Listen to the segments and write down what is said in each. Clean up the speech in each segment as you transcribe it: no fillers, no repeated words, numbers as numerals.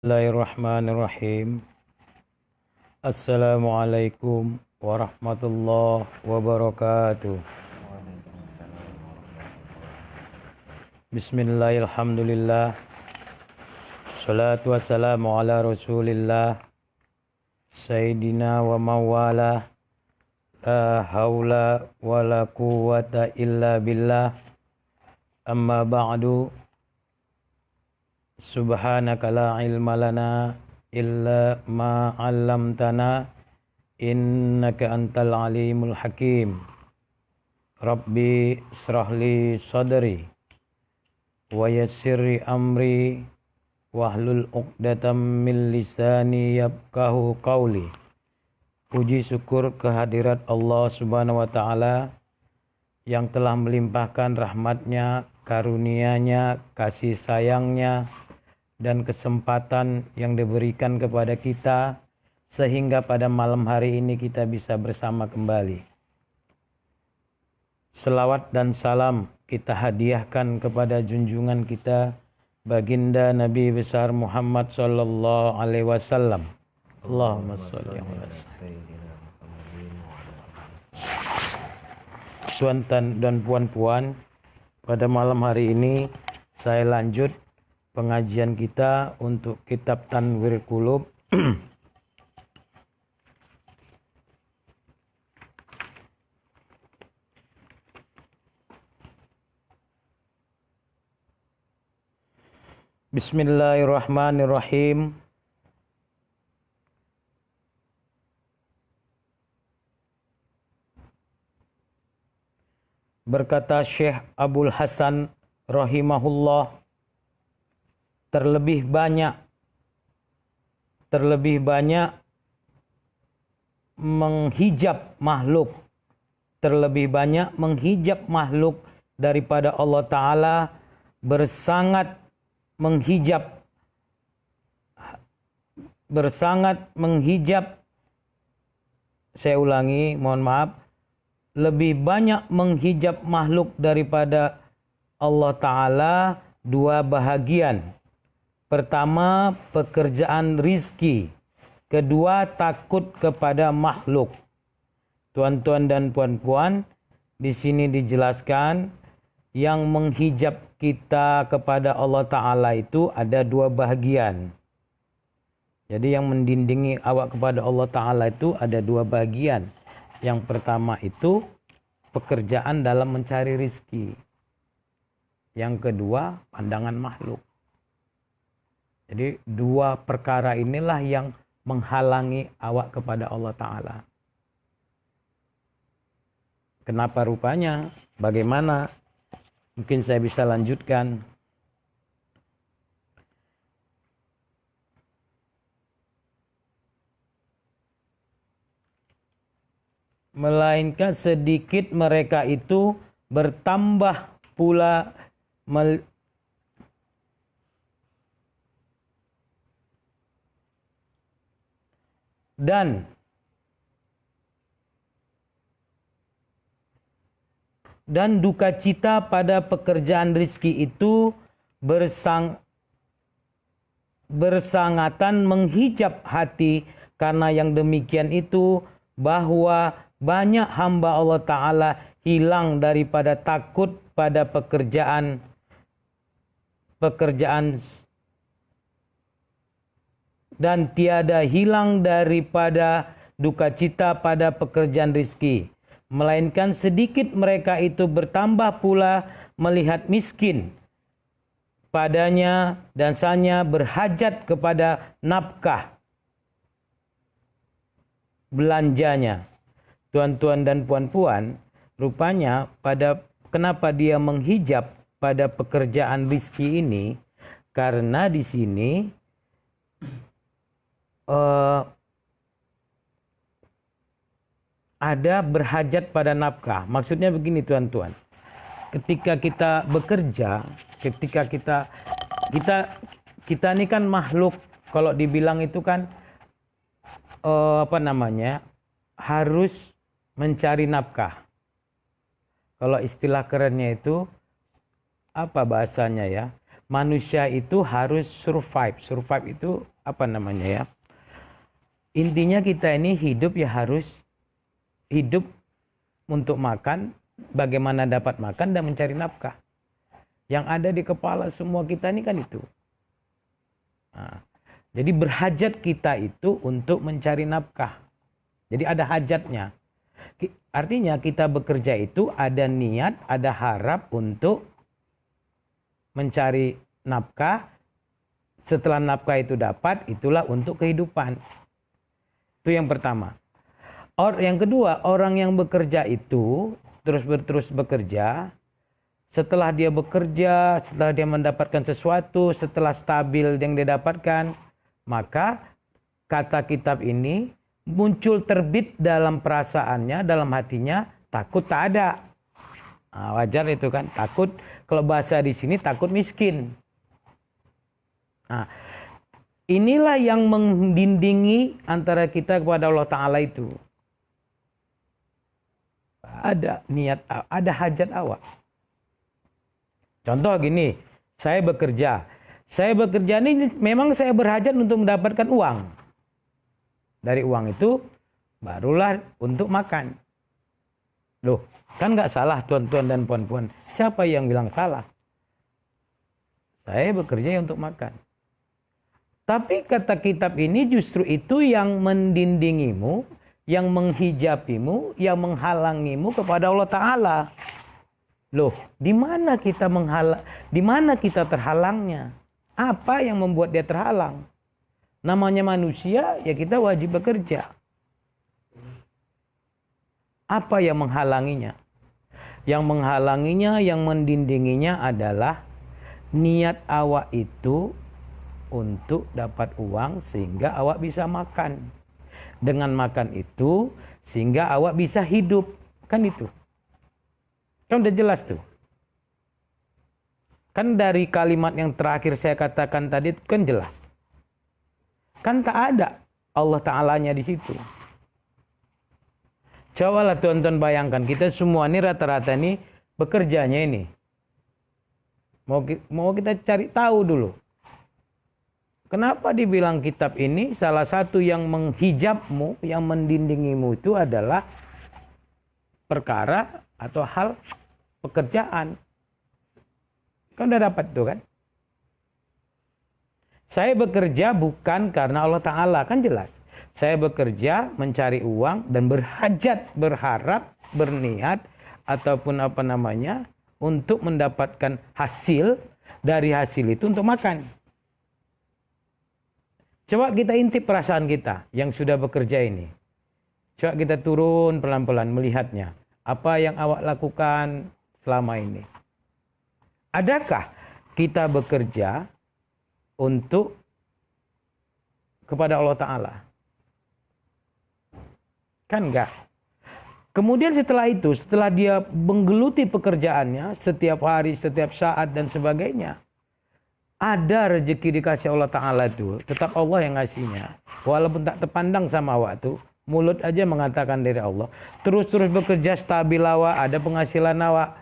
Bismillahirrahmanirrahim. Assalamualaikum warahmatullahi wabarakatuh. Bismillahirrahmanirrahim. Salatu wassalamu ala rasulillah Sayyidina wa mawala. La hawla wa la quwwata illa billah. Amma ba'du. Subhanaka la ilma lana illa ma 'allamtana innaka antal alimul hakim. Rabbi israh li sadri wa yassir amri wahlul 'uqdatam min lisani yafqahu qawli. Puji syukur kehadirat Allah Subhanahu wa taala yang telah melimpahkan rahmatnya, karunia-Nya, kasih sayang-Nya, dan kesempatan yang diberikan kepada kita sehingga pada malam hari ini kita bisa bersama kembali. Selawat dan salam kita hadiahkan kepada junjungan kita baginda Nabi besar Muhammad sallallahu alaihi wasallam. Allahumma shalli ala sayyidina Muhammadin. Tuan dan puan-puan, pada malam hari ini saya lanjut pengajian kita untuk kitab Tanwir Qulub. Bismillahirrahmanirrahim. Berkata Syekh Abul Hasan rahimahullah, terlebih banyak menghijab makhluk, terlebih banyak menghijab makhluk daripada Allah Ta'ala, bersangat menghijab, saya ulangi, mohon maaf, lebih banyak menghijab makhluk daripada Allah Ta'ala dua bahagian. Pertama, pekerjaan rizki. Kedua, takut kepada makhluk. Tuan-tuan dan puan-puan, di sini dijelaskan yang menghijab kita kepada Allah Ta'ala itu ada dua bahagian. Jadi yang mendindingi awak kepada Allah Ta'ala itu ada dua bahagian. Yang pertama itu pekerjaan dalam mencari rizki. Yang kedua, pandangan makhluk. Jadi dua perkara inilah yang menghalangi awak kepada Allah Ta'ala. Kenapa rupanya? Bagaimana? Mungkin saya bisa lanjutkan. Melainkan sedikit mereka itu bertambah pula dan duka cita pada pekerjaan rizki itu bersangatan menghijab hati, karena yang demikian itu bahwa banyak hamba Allah Ta'ala hilang daripada takut pada pekerjaan dan tiada hilang daripada duka cita pada pekerjaan rizki. Melainkan sedikit mereka itu bertambah pula melihat miskin padanya dan sanya berhajat kepada nafkah belanjanya. Tuan-tuan dan puan-puan, rupanya kenapa dia menghijab pada pekerjaan rizki ini? Karena di sini ada berhajat pada nafkah. Maksudnya begini tuan-tuan. Ketika kita bekerja, ketika kita ini kan makhluk, kalau dibilang itu kan harus mencari nafkah. Kalau istilah kerennya itu apa bahasanya ya? manusia itu harus survive. Survive itu apa namanya ya? Intinya kita ini hidup ya harus hidup untuk makan, bagaimana dapat makan dan mencari nafkah. Yang ada di kepala semua kita ini kan itu. Nah, jadi berhajat kita itu untuk mencari nafkah. Jadi ada hajatnya. Artinya kita bekerja itu ada niat, ada harap untuk mencari nafkah. Setelah nafkah itu dapat, itulah untuk kehidupan. Itu yang pertama. Yang kedua, orang yang bekerja itu terus bekerja. Setelah dia bekerja, setelah dia mendapatkan sesuatu, setelah stabil yang dia dapatkan, maka kata kitab ini muncul terbit dalam perasaannya, dalam hatinya, takut tak ada. Nah, wajar itu kan, takut. Kalau bahasa di sini takut miskin. Nah, inilah yang mendindingi antara kita kepada Allah Ta'ala itu. Ada niat, ada hajat awak. Contoh gini, saya bekerja. Saya bekerja ini memang saya berhajat untuk mendapatkan uang. Dari uang itu barulah untuk makan. Loh, kan nggak salah tuan-tuan dan puan-puan. Siapa yang bilang salah? Saya bekerja untuk makan. Tapi kata kitab ini justru itu yang mendindingimu, yang menghijabimu, yang menghalangimu kepada Allah Ta'ala. Loh, di mana kita terhalangnya? Apa yang membuat dia terhalang? Namanya manusia, ya kita wajib bekerja. Apa yang menghalanginya? Yang menghalanginya, yang mendindinginya adalah niat awak itu untuk dapat uang sehingga awak bisa makan. Dengan makan itu sehingga awak bisa hidup. Kan itu. Kan udah jelas tuh. Kan dari kalimat yang terakhir saya katakan tadi kan jelas. Kan tak ada Allah Ta'alanya di situ. Cobalah tuan-tuan bayangkan, kita semua ini rata-rata ini bekerjanya ini. Mau kita cari tahu dulu. Kenapa dibilang kitab ini salah satu yang menghijabmu, yang mendindingimu itu adalah perkara atau hal pekerjaan. Kan udah dapat tuh kan? Saya bekerja bukan karena Allah Ta'ala, kan jelas. Saya bekerja mencari uang dan berhajat, berharap, berniat ataupun apa namanya untuk mendapatkan hasil, dari hasil itu untuk makan. Coba kita intip perasaan kita yang sudah bekerja ini. Coba kita turun pelan-pelan melihatnya. Apa yang awak lakukan selama ini? Adakah kita bekerja untuk kepada Allah Ta'ala? Kan enggak. Kemudian setelah itu, setelah dia menggeluti pekerjaannya setiap hari, setiap saat dan sebagainya, ada rezeki dikasih Allah Ta'ala itu, tetap Allah yang ngasihnya. Walaupun tak terpandang sama awak tuh, mulut aja mengatakan dari Allah. Terus-terus bekerja stabil awak, ada penghasilan awak.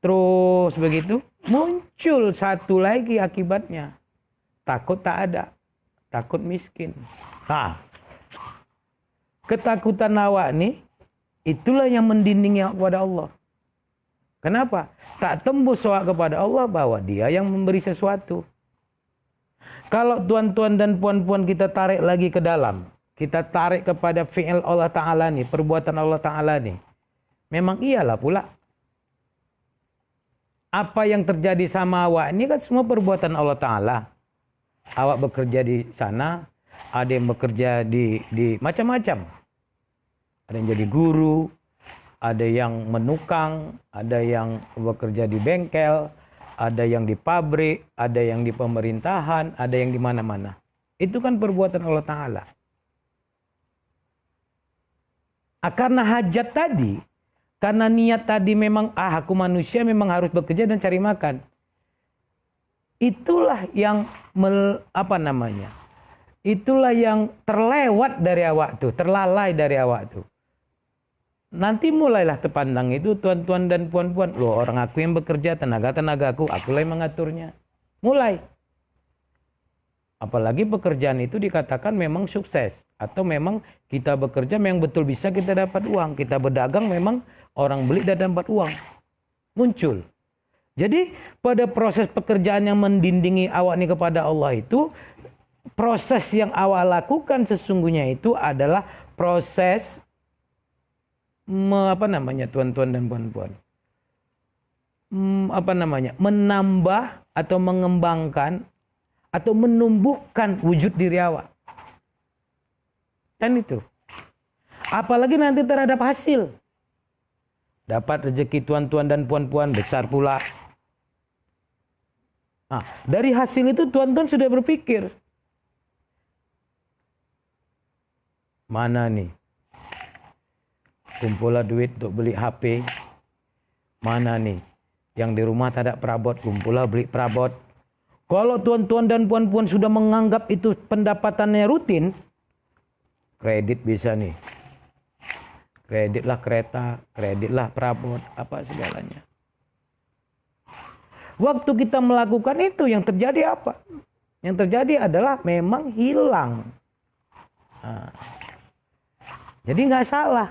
Terus begitu, muncul satu lagi akibatnya. Takut tak ada, takut miskin. Nah, ketakutan awak nih, itulah yang mendindingi kepada Allah. Kenapa? Tak tembus awak kepada Allah bahwa dia yang memberi sesuatu. Kalau tuan-tuan dan puan-puan kita tarik lagi ke dalam, kita tarik kepada fi'il Allah Ta'ala nih, perbuatan Allah Ta'ala nih. Memang iyalah pula. Apa yang terjadi sama awak ini kan semua perbuatan Allah Ta'ala. Awak bekerja di sana, ada yang bekerja di macam-macam. Ada yang jadi guru, ada yang menukang, ada yang bekerja di bengkel, ada yang di pabrik, ada yang di pemerintahan, ada yang di mana-mana. Itu kan perbuatan Allah Ta'ala. Karena hajat tadi, karena niat tadi memang, aku manusia memang harus bekerja dan cari makan. Itulah yang, itulah yang terlewat dari awak tuh, terlalai dari awak tuh. Nanti mulailah terpandang itu tuan-tuan dan puan-puan. Loh, orang aku yang bekerja, tenaga-tenagaku, akulah yang mengaturnya. Mulai. Apalagi pekerjaan itu dikatakan memang sukses. Atau memang kita bekerja memang betul bisa kita dapat uang. Kita berdagang memang orang beli dan dapat uang. Muncul. Jadi pada proses pekerjaan yang mendindingi awak ini kepada Allah itu, proses yang awak lakukan sesungguhnya itu adalah proses tuan-tuan dan puan-puan, menambah atau mengembangkan atau menumbuhkan wujud diri awak. Kan itu. Apalagi nanti terhadap hasil. Dapat rezeki tuan-tuan dan puan-puan besar pula. Nah, dari hasil itu tuan-tuan sudah berpikir, mana nih kumpullah duit untuk beli HP, mana nih yang di rumah tak ada perabot, kumpullah beli perabot. Kalau tuan-tuan dan puan-puan sudah menganggap itu pendapatannya rutin, kredit bisa nih, kreditlah kereta, kreditlah perabot, apa segalanya. Waktu kita melakukan itu, yang terjadi apa? Yang terjadi adalah memang hilang. Nah, jadi nggak salah.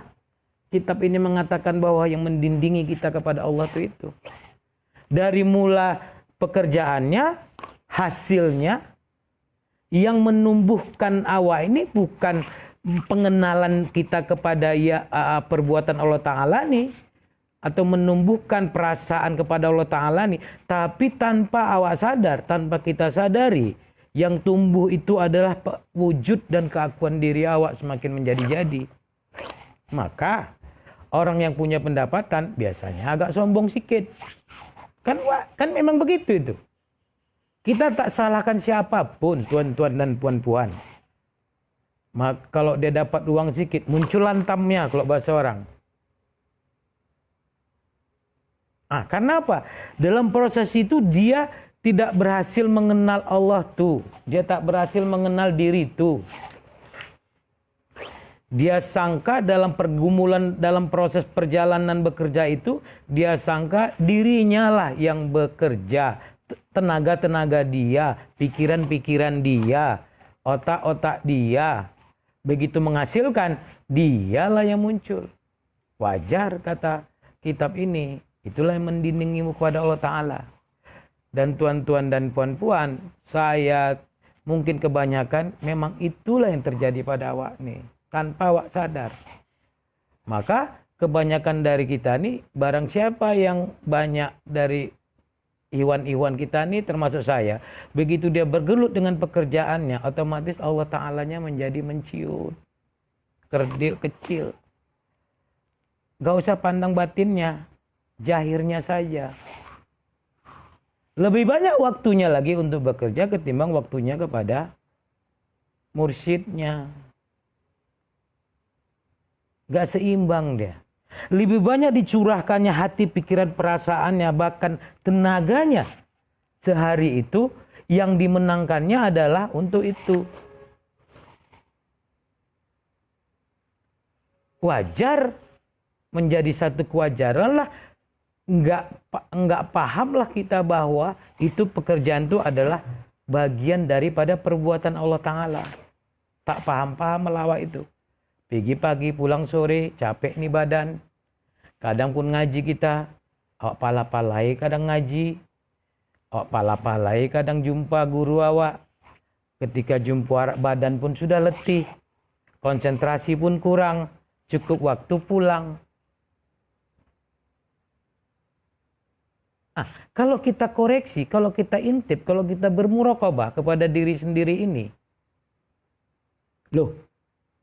Kitab ini mengatakan bahwa yang mendindingi kita kepada Allah itu. Dari mula pekerjaannya, hasilnya, yang menumbuhkan awak ini bukan pengenalan kita kepada perbuatan Allah Ta'ala nih, atau menumbuhkan perasaan kepada Allah Ta'ala nih, tapi tanpa awak sadar, tanpa kita sadari, yang tumbuh itu adalah wujud dan keakuan diri awak semakin menjadi-jadi. Maka orang yang punya pendapatan biasanya agak sombong sikit. Kan memang begitu itu. Kita tak salahkan siapapun, tuan-tuan dan puan-puan. Maka kalau dia dapat uang sedikit, muncul lantamnya kalau bahasa orang. Karena apa? Dalam proses itu dia tidak berhasil mengenal Allah tuh. Dia tak berhasil mengenal diri tuh. Dia sangka dalam pergumulan, dalam proses perjalanan bekerja itu, dia sangka dirinya lah yang bekerja. Tenaga-tenaga dia, pikiran-pikiran dia, otak-otak dia. Begitu menghasilkan, dialah yang muncul. Wajar kata kitab ini. Itulah yang mendindingimu kepada Allah Ta'ala. Dan tuan-tuan dan puan-puan, saya mungkin kebanyakan memang itulah yang terjadi pada awak nih. Tanpa awak sadar. Maka kebanyakan dari kita nih, barang siapa yang banyak dari iwan-iwan kita nih, termasuk saya, begitu dia bergelut dengan pekerjaannya, otomatis Allah Ta'alanya menjadi menciut. Kerdil kecil. Gak usah pandang batinnya. Jahirnya saja. Lebih banyak waktunya lagi untuk bekerja ketimbang waktunya kepada mursyidnya. Gak seimbang dia. Lebih banyak dicurahkannya hati, pikiran, perasaannya, bahkan tenaganya. Sehari itu yang dimenangkannya adalah untuk itu. Wajar, menjadi satu kewajaran lah. Enggak pahamlah kita bahwa itu pekerjaan itu adalah bagian daripada perbuatan Allah Ta'ala. Tak paham-paham melawak itu. Pergi pagi pulang sore, capek nih badan. Kadang pun ngaji kita, awak pala-palai kadang ngaji. Awak pala-palai kadang jumpa guru awak. Ketika jumpa badan pun sudah letih. Konsentrasi pun kurang. Cukup waktu pulang. Kalau kita koreksi, kalau kita intip, kalau kita bermuraqabah kepada diri sendiri ini. Loh,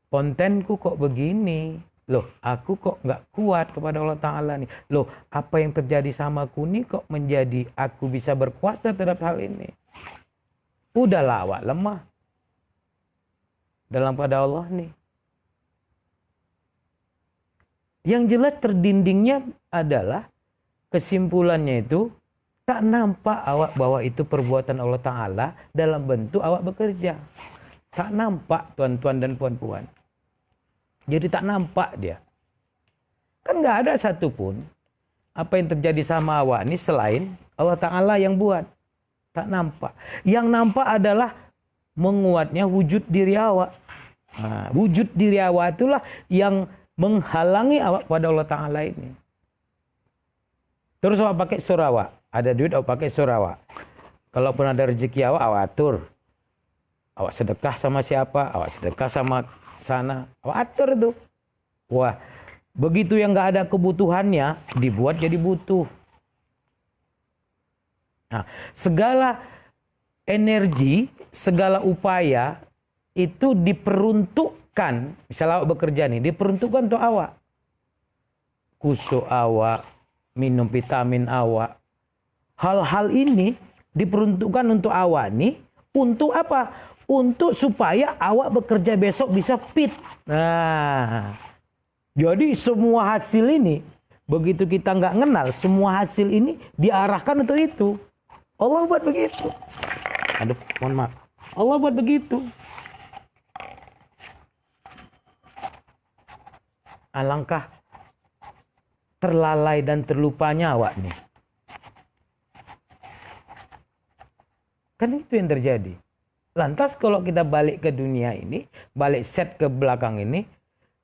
kontenku kok begini? Loh, aku kok nggak kuat kepada Allah Ta'ala nih? Loh, apa yang terjadi sama aku nih kok menjadi aku bisa berkuasa terhadap hal ini? Udahlah awak lemah. Dalam pada Allah nih. Yang jelas terdindingnya adalah kesimpulannya itu tak nampak awak bahwa itu perbuatan Allah Ta'ala dalam bentuk awak bekerja. Tak nampak tuan-tuan dan puan-puan. Jadi tak nampak dia. Kan nggak ada satupun apa yang terjadi sama awak ini selain Allah Ta'ala yang buat. Tak nampak. Yang nampak adalah menguatnya wujud diri awak. Nah, wujud diri awak itulah yang menghalangi awak pada Allah Ta'ala ini. Terus awak pakai surawak. Ada duit awak pakai surawak. Kalaupun ada rezeki awak atur. Awak sedekah sama siapa? Awak sedekah sama sana. Awak atur tuh. Wah, begitu yang nggak ada kebutuhannya, dibuat jadi butuh. Nah, segala energi, segala upaya itu diperuntukkan, misalnya awak bekerja nih, diperuntukkan untuk awak. Kusuk awak, minum vitamin awak. Hal-hal ini diperuntukkan untuk awak nih, untuk apa? Untuk supaya awak bekerja besok bisa fit. Nah, jadi semua hasil ini, begitu kita nggak kenal, semua hasil ini diarahkan untuk itu. Allah buat begitu. Aduh, mohon maaf. Allah buat begitu. Alangkah terlalai dan terlupanya awak nih. Kan itu yang terjadi. Lantas kalau kita balik ke dunia ini, balik set ke belakang ini,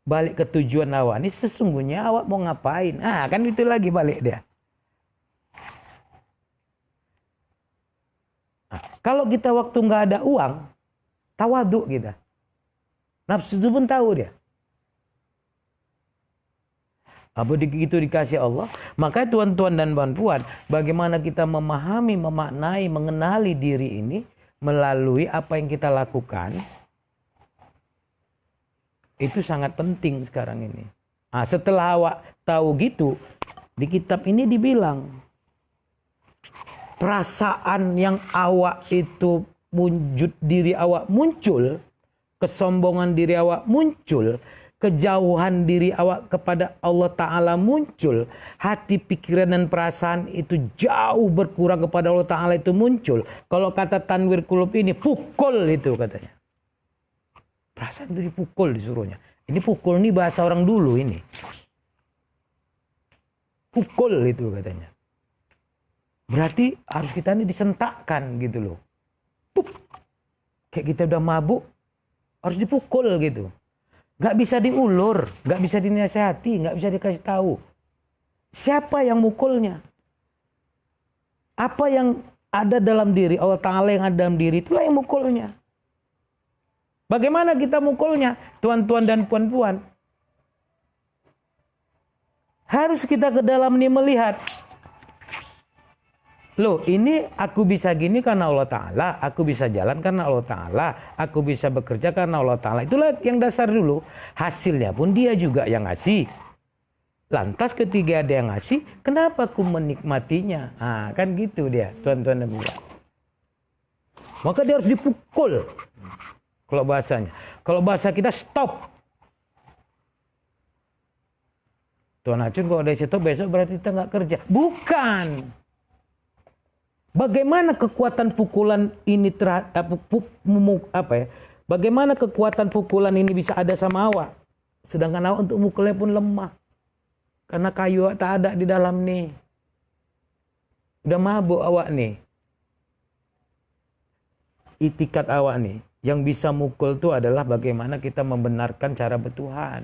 balik ke tujuan awak ini, sesungguhnya awak mau ngapain? Ah, kan itu lagi balik dia. Nah, kalau kita waktu nggak ada uang, tawaduk kita. Nafsu itu pun tahu dia. Apa begitu dikasih Allah? Maka tuan-tuan dan puan-puan, bagaimana kita memahami, memaknai, mengenali diri ini melalui apa yang kita lakukan, itu sangat penting sekarang ini. Nah, setelah awak tahu gitu, di kitab ini dibilang, perasaan yang awak itu wujud diri awak muncul, kesombongan diri awak muncul, kejauhan diri awak kepada Allah Ta'ala muncul, hati, pikiran, dan perasaan itu jauh berkurang kepada Allah Ta'ala itu muncul. Kalau kata tanwir qulub ini, pukul itu katanya. Perasaan itu dipukul disuruhnya. Ini pukul ini bahasa orang dulu ini. Pukul itu katanya. Berarti harus kita ini disentakkan gitu loh. Puk. Kayak kita udah mabuk, harus dipukul gitu. Gak bisa diulur, gak bisa dinasihati, gak bisa dikasih tahu. Siapa yang mukulnya? Apa yang ada dalam diri, Allah Ta'ala yang ada dalam diri, itulah yang mukulnya. Bagaimana kita mukulnya? Tuan-tuan dan puan-puan. Harus kita ke dalam ini melihat. Loh, ini aku bisa gini karena Allah Ta'ala, aku bisa jalan karena Allah Ta'ala, aku bisa bekerja karena Allah Ta'ala. Itulah yang dasar dulu. Hasilnya pun dia juga yang ngasih. Lantas ketika ada yang ngasih, kenapa aku menikmatinya? Nah, kan gitu dia, tuan-tuan dan puan. Maka dia harus dipukul. Kalau bahasanya. Kalau bahasa kita stop. Tuan Acun kalau ada stop besok berarti kita nggak kerja. Bukan. Bagaimana kekuatan pukulan ini bagaimana kekuatan pukulan ini bisa ada sama awak? Sedangkan awak untuk mukulnya pun lemah. Karena kayu awak tak ada di dalam nih. Udah mabuk awak nih. Itikat awak nih. Yang bisa mukul itu adalah bagaimana kita membenarkan cara bertuhan.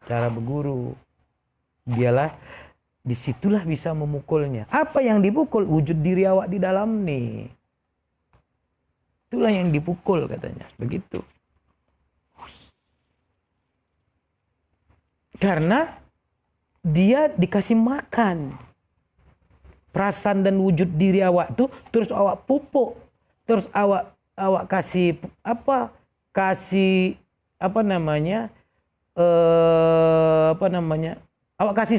Cara berguru. Dialah disitulah bisa memukulnya. Apa yang dipukul? Wujud diri awak di dalam nih. Itulah yang dipukul katanya. Begitu. Karena dia dikasih makan. Perasaan dan wujud diri awak tuh terus awak pupuk. Terus awak kasih awak kasih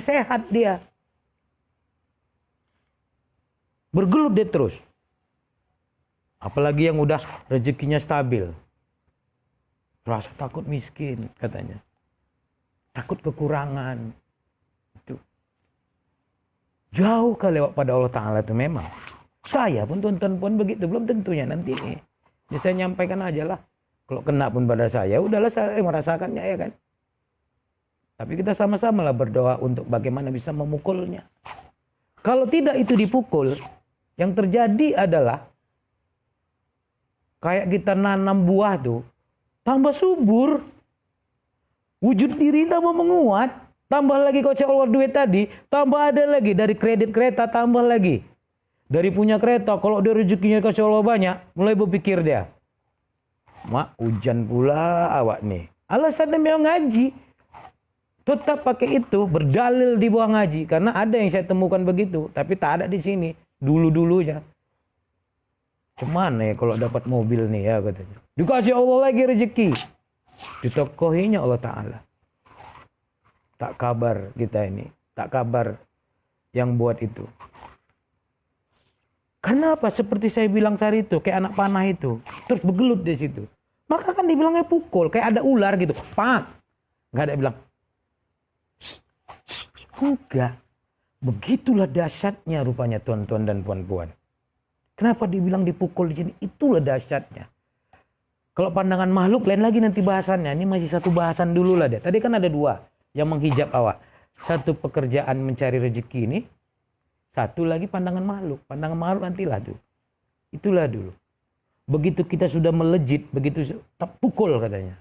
sehat dia. Bergelut dia terus. Apalagi yang udah rezekinya stabil. Rasa takut miskin katanya. Takut kekurangan. Itu. Jauh kali lewat pada Allah Ta'ala itu memang. Saya pun tuan-tuan pun begitu. Belum tentunya nanti. Jadi saya nyampaikan aja lah. Kalau kena pun pada saya, udahlah saya merasakannya ya kan. Tapi kita sama-sama lah berdoa untuk bagaimana bisa memukulnya. Kalau tidak itu dipukul, yang terjadi adalah Kayak kita nanam buah tuh, tambah subur. Wujud diri tambah menguat. Tambah lagi kalau Allah duit tadi, tambah ada lagi. Dari kredit kereta tambah lagi. Dari punya kereta, kalau dia rezekinya kasih Allah banyak, mulai berpikir dia. Mak, hujan pula awak nih. Alasannya memang ngaji. Tetap pakai itu, berdalil di bawah ngaji. Karena ada yang saya temukan begitu, tapi tak ada di sini. Dulu-dulunya. Cuman ya kalau dapat mobil nih ya katanya. Dikasih Allah lagi rezeki. Ditokohinya Allah Ta'ala. Tak kabar kita ini. Tak kabar yang buat itu. Kenapa? Seperti saya bilang tadi itu, kayak anak panah itu. Terus bergelut di situ. Maka kan dibilangnya pukul. Kayak ada ular gitu. Pak. Nggak ada bilang. Enggak. Begitulah dahsyatnya rupanya tuan-tuan dan puan-puan. Kenapa dibilang dipukul di sini? Itulah dahsyatnya. Kalau pandangan makhluk lain lagi nanti bahasannya. Ini masih satu bahasan dulu lah deh. Tadi kan ada dua yang menghijab awak. Satu pekerjaan mencari rezeki ini. Satu lagi pandangan makhluk. Pandangan makhluk nantilah dulu. Itulah dulu. Begitu kita sudah melejit, begitu tak pukul katanya.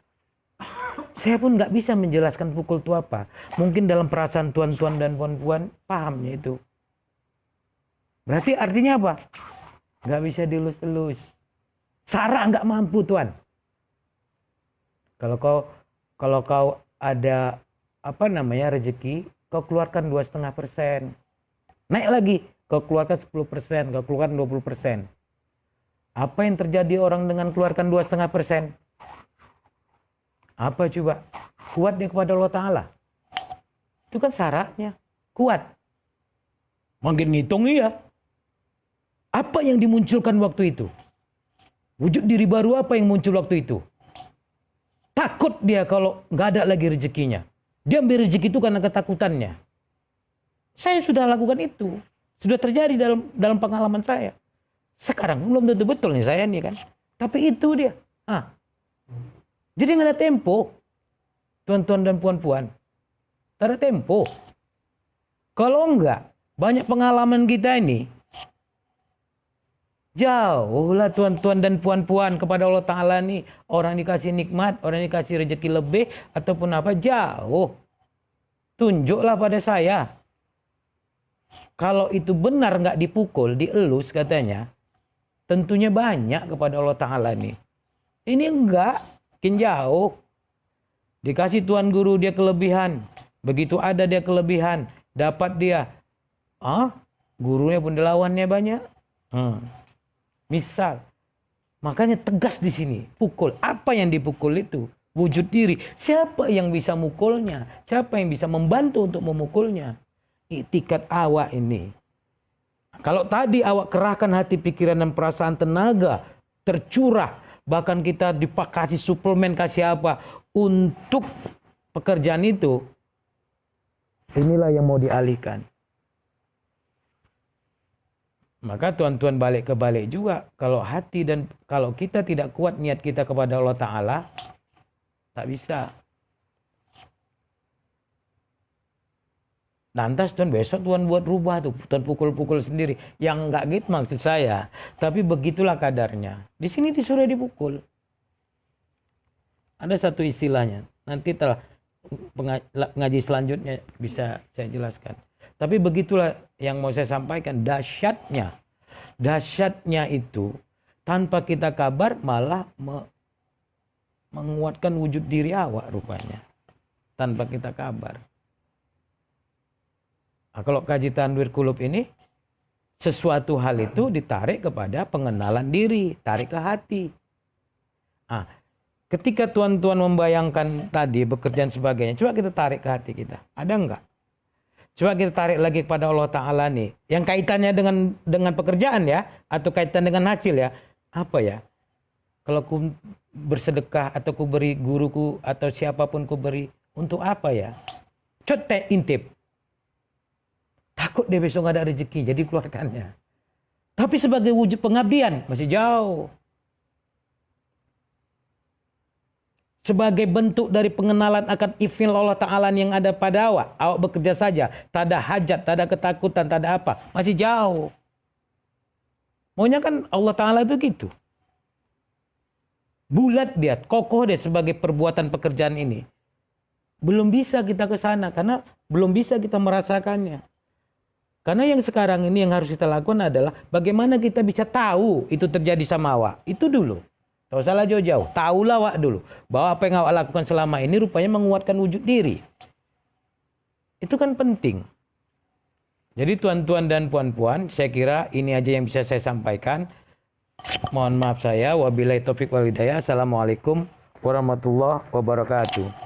Saya pun nggak bisa menjelaskan pukul itu apa. Mungkin dalam perasaan tuan-tuan dan puan-puan pahamnya itu. Berarti artinya apa? Nggak bisa dilus-elus. Sarah nggak mampu tuan. Kalau kau ada rezeki, kau keluarkan 2,5%. Naik lagi, kau keluarkan 10%, kau keluarkan 20%. Apa yang terjadi orang dengan keluarkan 2,5%? Apa coba? Kuatnya kepada Allah Ta'ala. Itu kan syaratnya. Kuat. Makin ngitung iya. Apa yang dimunculkan waktu itu? Wujud diri baru apa yang muncul waktu itu? Takut dia kalau nggak ada lagi rezekinya. Dia ambil rezeki itu karena ketakutannya. Saya sudah lakukan itu. Sudah terjadi dalam pengalaman saya. Sekarang belum tentu betul nih saya nih kan. Tapi itu dia. Jadi nggak ada tempo. Tuan-tuan dan puan-puan. Nggak ada tempo. Kalau enggak, banyak pengalaman kita ini. Jauhlah tuan-tuan dan puan-puan kepada Allah Ta'ala nih. Orang dikasih nikmat, orang dikasih rezeki lebih. Ataupun apa, jauh. Tunjuklah pada saya. Kalau itu benar nggak dipukul, dielus katanya, tentunya banyak kepada Allah Ta'ala nih. Ini enggak, makin jauh. Dikasih tuan guru dia kelebihan. Begitu ada dia kelebihan, dapat dia. Gurunya pun lawannya banyak. Misal, makanya tegas di sini, pukul. Apa yang dipukul itu? Wujud diri. Siapa yang bisa mukulnya? Siapa yang bisa membantu untuk memukulnya? Iktikat awak ini. Kalau tadi awak kerahkan hati, pikiran, dan perasaan, tenaga, tercurah. Bahkan kita dipakasih suplemen, kasih apa. Untuk pekerjaan itu. Inilah yang mau dialihkan. Maka tuan-tuan balik ke balik juga. Kalau hati dan kalau kita tidak kuat niat kita kepada Allah Ta'ala. Tak bisa. Lantas tuan besok tuan buat rubah tuh. Tuan pukul-pukul sendiri. Yang enggak gitu maksud saya. Tapi begitulah kadarnya. Di sini disuruh dipukul. Ada satu istilahnya. Nanti telah ngaji selanjutnya bisa saya jelaskan. Tapi begitulah yang mau saya sampaikan. Dahsyatnya. Dahsyatnya itu. Tanpa kita kabar malah menguatkan wujud diri awak rupanya. Tanpa kita kabar. Nah, kalau kaji tanwir kulub ini, sesuatu hal itu ditarik kepada pengenalan diri, tarik ke hati. Nah, ketika tuan-tuan membayangkan tadi pekerjaan sebagainya, coba kita tarik ke hati kita. Ada enggak? Coba kita tarik lagi kepada Allah Ta'ala nih. Yang kaitannya dengan pekerjaan ya, atau kaitan dengan hasil ya. Apa ya? Kalau ku bersedekah atau ku beri guruku atau siapapun ku beri, untuk apa ya? Cotek intip. Takut dia besok nggak ada rezeki, jadi keluarkannya. Tapi sebagai wujud pengabdian, masih jauh. Sebagai bentuk dari pengenalan akan ifil Allah Ta'ala yang ada pada awak. Awak bekerja saja, tak ada hajat, tak ada ketakutan, tak ada apa. Masih jauh. Maunya kan Allah Ta'ala itu gitu. bulat dia, kokoh dia sebagai perbuatan pekerjaan ini. Belum bisa kita ke sana karena belum bisa kita merasakannya. Karena yang sekarang ini yang harus kita lakukan adalah bagaimana kita bisa tahu itu terjadi sama awak. Itu dulu. Tak usah jauh-jauh. Tahulah awak dulu bahwa apa yang awak lakukan selama ini rupanya menguatkan wujud diri. Itu kan penting. Jadi tuan-tuan dan puan-puan, saya kira ini aja yang bisa saya sampaikan. Mohon maaf saya. Wabillahi taufik wal hidayah. Assalamualaikum warahmatullahi wabarakatuh.